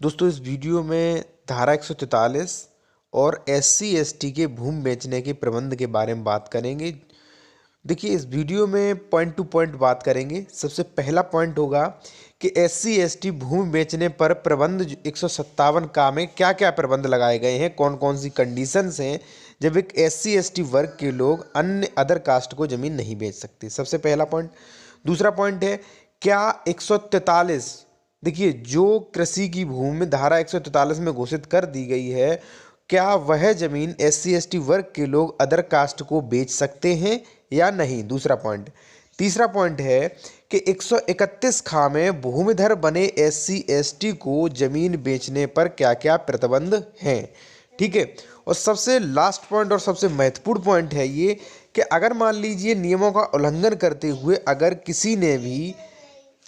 दोस्तों इस वीडियो में धारा 143 और एससी एसटी के भूमि बेचने के प्रबंध के बारे में बात करेंगे। देखिए इस वीडियो में पॉइंट टू पॉइंट बात करेंगे। सबसे पहला पॉइंट होगा कि एससी एसटी भूमि बेचने पर प्रबंध 157 का में क्या क्या प्रबंध लगाए गए हैं, कौन कौन सी कंडीशंस हैं जब एक एससी एसटी वर्ग के लोग अन्य अदर कास्ट को ज़मीन नहीं बेच सकते। सबसे पहला पॉइंट। दूसरा पॉइंट है क्या 143, देखिए जो कृषि की भूमि धारा 143 में घोषित कर दी गई है, क्या वह जमीन एससी एसटी वर्ग के लोग अदर कास्ट को बेच सकते हैं या नहीं। दूसरा पॉइंट। तीसरा पॉइंट है कि 131 खा में भूमिधर बने एससी एसटी को जमीन बेचने पर क्या क्या प्रतिबंध हैं। ठीक है। और सबसे लास्ट पॉइंट और सबसे महत्वपूर्ण पॉइंट है ये कि अगर मान लीजिए नियमों का उल्लंघन करते हुए अगर किसी ने भी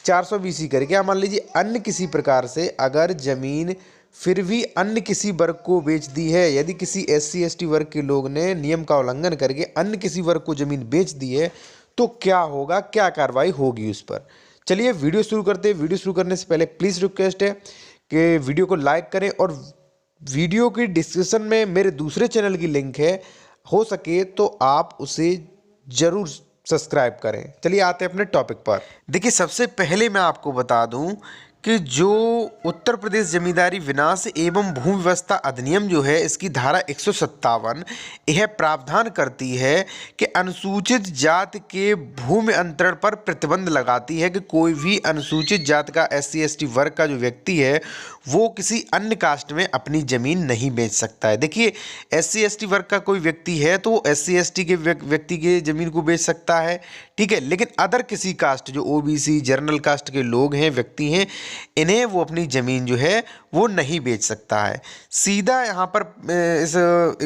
420 करके या मान लीजिए अन्य किसी प्रकार से अगर जमीन फिर भी अन्य किसी वर्ग को बेच दी है, यदि किसी एससी एसटी वर्ग के लोग ने नियम का उल्लंघन करके अन्य किसी वर्ग को जमीन बेच दी है तो क्या होगा, क्या कार्रवाई होगी उस पर। चलिए वीडियो शुरू करते हैं। वीडियो शुरू करने से पहले प्लीज़ रिक्वेस्ट है कि वीडियो को लाइक करें और वीडियो की डिस्क्रिप्शन में मेरे दूसरे चैनल की लिंक है, हो सके तो आप उसे ज़रूर सब्सक्राइब करें। चलिए आते हैं अपने टॉपिक पर। देखिए सबसे पहले मैं आपको बता दूं कि जो उत्तर प्रदेश जमींदारी विनाश एवं भूमि व्यवस्था अधिनियम जो है, इसकी धारा 157 यह प्रावधान करती है कि अनुसूचित जाति के भूमि अंतरण पर प्रतिबंध लगाती है कि कोई भी अनुसूचित जाति का एससी एसटी वर्ग का जो व्यक्ति है वो किसी अन्य कास्ट में अपनी ज़मीन नहीं बेच सकता है। देखिए एससी एसटी वर्ग का कोई व्यक्ति है तो वो एससी एसटी के व्यक्ति के ज़मीन को बेच सकता है, ठीक है, लेकिन अदर किसी कास्ट जो ओबीसी जनरल कास्ट के लोग हैं, व्यक्ति हैं, इन्हें वो अपनी ज़मीन जो है वो नहीं बेच सकता है। सीधा यहाँ पर इस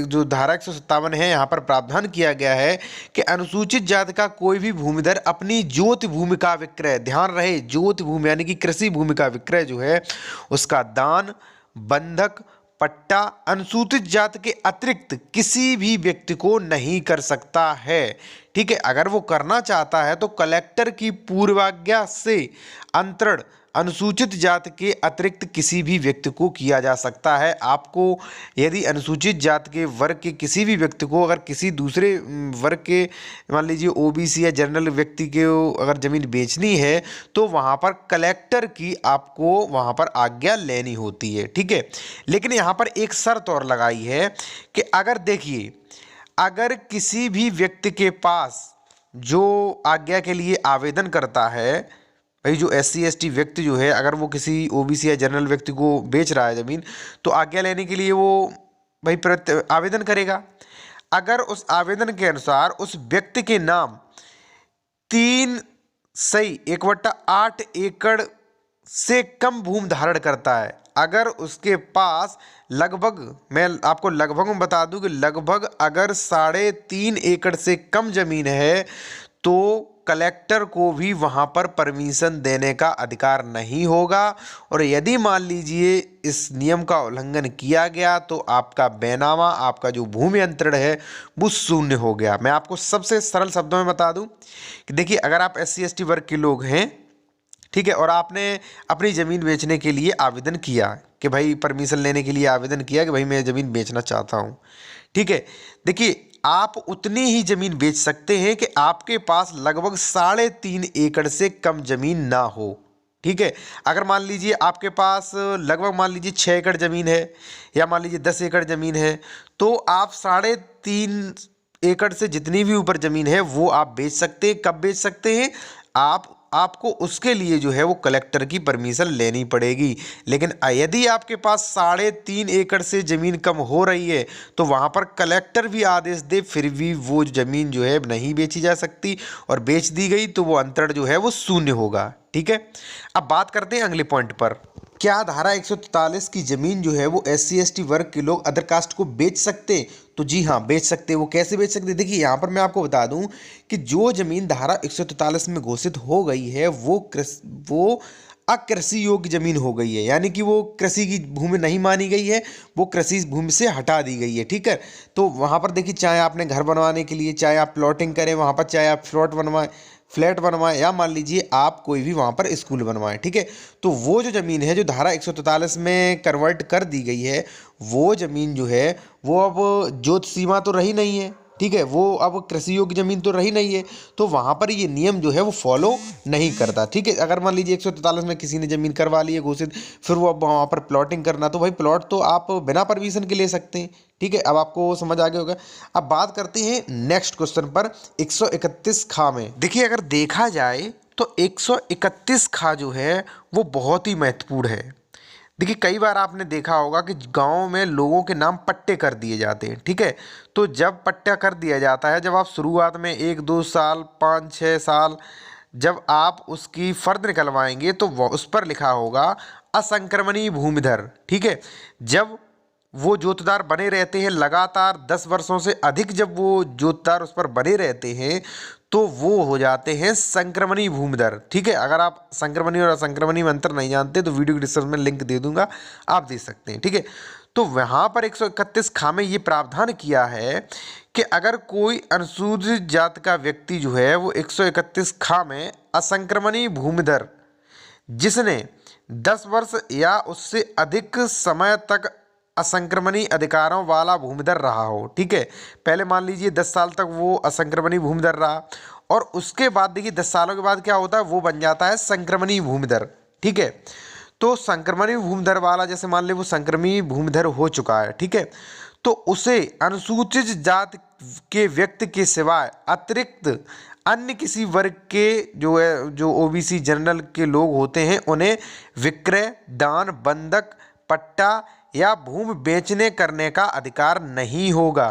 जो धारा 157 है यहाँ पर प्रावधान किया गया है कि अनुसूचित जाति का कोई भी भूमिधर अपनी जोत भूमि का विक्रय, ध्यान रहे जोत भूमि यानी कि कृषि भूमि का विक्रय जो है उसका दान, बंधक, पट्टा अनुसूचित जाति के अतिरिक्त किसी भी व्यक्ति को नहीं कर सकता है। ठीक है। अगर वो करना चाहता है तो कलेक्टर की पूर्वाज्ञा से अंतरण अनुसूचित जाति के अतिरिक्त किसी भी व्यक्ति को किया जा सकता है। आपको यदि अनुसूचित जाति के वर्ग के किसी भी व्यक्ति को अगर किसी दूसरे वर्ग के मान लीजिए ओबीसी या जनरल व्यक्ति के अगर ज़मीन बेचनी है तो वहाँ पर कलेक्टर की आपको वहाँ पर आज्ञा लेनी होती है। ठीक है। लेकिन यहाँ पर एक शर्त और लगाई है कि अगर देखिए अगर किसी भी व्यक्ति के पास जो आज्ञा के लिए आवेदन करता है, भाई जो एससी एसटी व्यक्ति जो है अगर वो किसी ओबीसी या जनरल व्यक्ति को बेच रहा है ज़मीन तो आज्ञा लेने के लिए वो भाई आवेदन करेगा। अगर उस आवेदन के अनुसार उस व्यक्ति के नाम 3/1/8 एकड़ से कम भूमि धारण करता है, अगर उसके पास लगभग, मैं आपको लगभग में बता दूं कि लगभग अगर 3.5 एकड़ से कम जमीन है तो कलेक्टर को भी वहां पर परमिशन देने का अधिकार नहीं होगा। और यदि मान लीजिए इस नियम का उल्लंघन किया गया तो आपका बैनामा, आपका जो भूमि अंतरण है वो शून्य हो गया। मैं आपको सबसे सरल शब्दों में बता दूं कि देखिए अगर आप एससी एसटी वर्ग के लोग हैं, ठीक है, और आपने अपनी ज़मीन बेचने के लिए आवेदन किया कि भाई परमिशन लेने के लिए आवेदन किया कि भाई मैं ज़मीन बेचना चाहता हूँ, ठीक है, देखिए आप उतनी ही ज़मीन बेच सकते हैं कि आपके पास लगभग 3.5 एकड़ से कम ज़मीन ना हो। ठीक है। अगर मान लीजिए आपके पास लगभग मान लीजिए 6 एकड़ ज़मीन है या मान लीजिए 10 एकड़ ज़मीन है तो आप 3.5 एकड़ से जितनी भी ऊपर ज़मीन है वो आप बेच सकते हैं। कब बेच सकते हैं? आपको उसके लिए जो है वो कलेक्टर की परमिशन लेनी पड़ेगी। लेकिन यदि आपके पास 3.5 एकड़ से ज़मीन कम हो रही है तो वहाँ पर कलेक्टर भी आदेश दे फिर भी वो ज़मीन जो है नहीं बेची जा सकती, और बेच दी गई तो वो अंतरण जो है वो शून्य होगा। ठीक है। अब बात करते हैं अगले पॉइंट पर। क्या धारा 143 की ज़मीन जो है वो एससी एसटी वर्ग के लोग अदर कास्ट को बेच सकते हैं? तो जी हाँ बेच सकते हैं। वो कैसे बेच सकते हैं? देखिए यहाँ पर मैं आपको बता दूं कि जो ज़मीन धारा 143 में घोषित हो गई है वो अकृषि योग्य ज़मीन हो गई है, यानी कि वो कृषि की भूमि नहीं मानी गई है, वो कृषि भूमि से हटा दी गई है। ठीक है। तो वहाँ पर देखिए चाहे आपने घर बनवाने के लिए, चाहे आप प्लॉटिंग करें वहाँ पर, चाहे आप फ्लैट बनवाएं या मान लीजिए आप कोई भी वहाँ पर स्कूल बनवाएं, ठीक है। तो वो जो ज़मीन है जो धारा 143 में कन्वर्ट कर दी गई है, वो ज़मीन जो है वो अब जोत सीमा तो रही नहीं है, ठीक है, वो अब कृषि योग्य ज़मीन तो रही नहीं है, तो वहाँ पर ये नियम जो है वो फॉलो नहीं करता, ठीक है। अगर मान लीजिए 143 में किसी ने ज़मीन करवा ली है घोषित, फिर वो अब वहाँ पर प्लॉटिंग करना, तो भाई प्लॉट तो आप बिना परमिशन के ले सकते हैं, ठीक है। अब आपको समझ आ गया होगा। अब बात करते हैं नेक्स्ट क्वेश्चन पर 131 खा में। देखिए अगर देखा जाए तो 131 खा जो है वो बहुत ही महत्वपूर्ण है। देखिए कई बार आपने देखा होगा कि गाँव में लोगों के नाम पट्टे कर दिए जाते हैं, ठीक है। तो जब पट्टा कर दिया जाता है, जब आप शुरुआत में 1-2 साल 5-6 साल जब आप उसकी फ़र्द निकलवाएंगे तो उस पर लिखा होगा असंक्रमणीय भूमिधर, ठीक है। जब वो जोतदार बने रहते हैं लगातार 10 वर्षों से अधिक, जब वो जोतदार उस पर बने रहते हैं तो वो हो जाते हैं संक्रमणीय भूमिधर, ठीक है। अगर आप संक्रमणीय और असंक्रमणीय में अंतर नहीं जानते तो वीडियो के डिस्क्रिप्शन में लिंक दे दूंगा, आप देख सकते हैं, ठीक है। तो वहाँ पर 131 खा में ये प्रावधान किया है कि अगर कोई अनुसूचित जात का व्यक्ति जो है वो 131 खा में असंक्रमणीय भूमिधर जिसने 10 वर्ष या उससे अधिक समय तक असंक्रमणीय अधिकारों वाला भूमिधर रहा हो, ठीक है। पहले मान लीजिए 10 साल तक वो असंक्रमणीय भूमिधर रहा और उसके बाद देखिए 10 सालों के बाद क्या होता है, वो बन जाता है संक्रमणीय भूमिधर, ठीक है। तो संक्रमणीय भूमिधर वाला जैसे मान ली वो संक्रमणीय भूमिधर हो चुका है, ठीक है, तो उसे अनुसूचित जात के व्यक्ति के सिवाय अतिरिक्त अन्य किसी वर्ग के जो है जो ओबीसी जनरल के लोग होते हैं उन्हें विक्रय, दान, बंधक, पट्टा या भूमि बेचने करने का अधिकार नहीं होगा,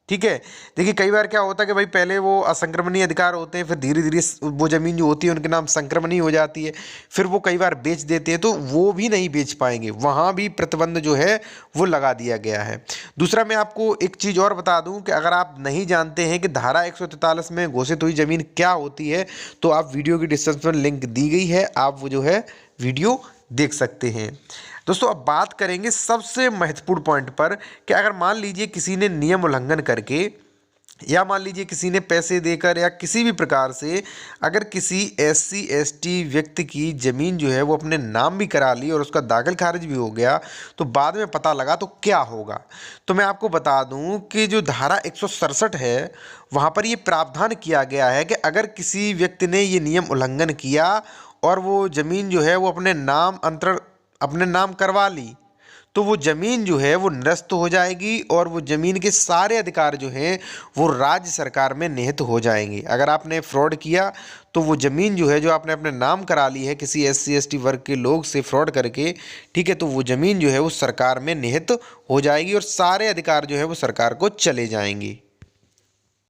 ठीक है। देखिए कई बार क्या होता है कि भाई पहले वो असंक्रमणीय अधिकार होते हैं, फिर धीरे धीरे वो ज़मीन जो होती है उनके नाम संक्रमणीय हो जाती है, फिर वो कई बार बेच देते हैं, तो वो भी नहीं बेच पाएंगे, वहाँ भी प्रतिबंध जो है वो लगा दिया गया है। दूसरा मैं आपको एक चीज़ और बता दूं कि अगर आप नहीं जानते हैं कि धारा 143 में घोषित हुई ज़मीन क्या होती है तो आप वीडियो की डिस्क्रिप्शन में लिंक दी गई है, आप वो जो है वीडियो देख सकते हैं। दोस्तों अब बात करेंगे सबसे महत्वपूर्ण पॉइंट पर कि अगर मान लीजिए किसी ने नियम उल्लंघन करके या मान लीजिए किसी ने पैसे देकर या किसी भी प्रकार से अगर किसी SC ST व्यक्ति की ज़मीन जो है वो अपने नाम भी करा ली और उसका दाखिल खारिज भी हो गया तो बाद में पता लगा तो क्या होगा। तो मैं आपको बता दूं कि जो धारा 167 है वहाँ पर ये प्रावधान किया गया है कि अगर किसी व्यक्ति ने ये नियम उल्लंघन किया और वो ज़मीन जो है वो अपने नाम करवा ली तो वो ज़मीन जो है वो निरस्त हो जाएगी और वो ज़मीन के सारे अधिकार जो हैं वो राज्य सरकार में निहित हो जाएंगे। अगर आपने फ्रॉड किया तो वो ज़मीन जो है जो आपने अपने नाम करा ली है किसी SC ST वर्ग के लोग से फ्रॉड करके, ठीक है, तो वो ज़मीन जो है वो सरकार में निहित हो जाएगी और सारे अधिकार जो है वो सरकार को चले जाएंगे।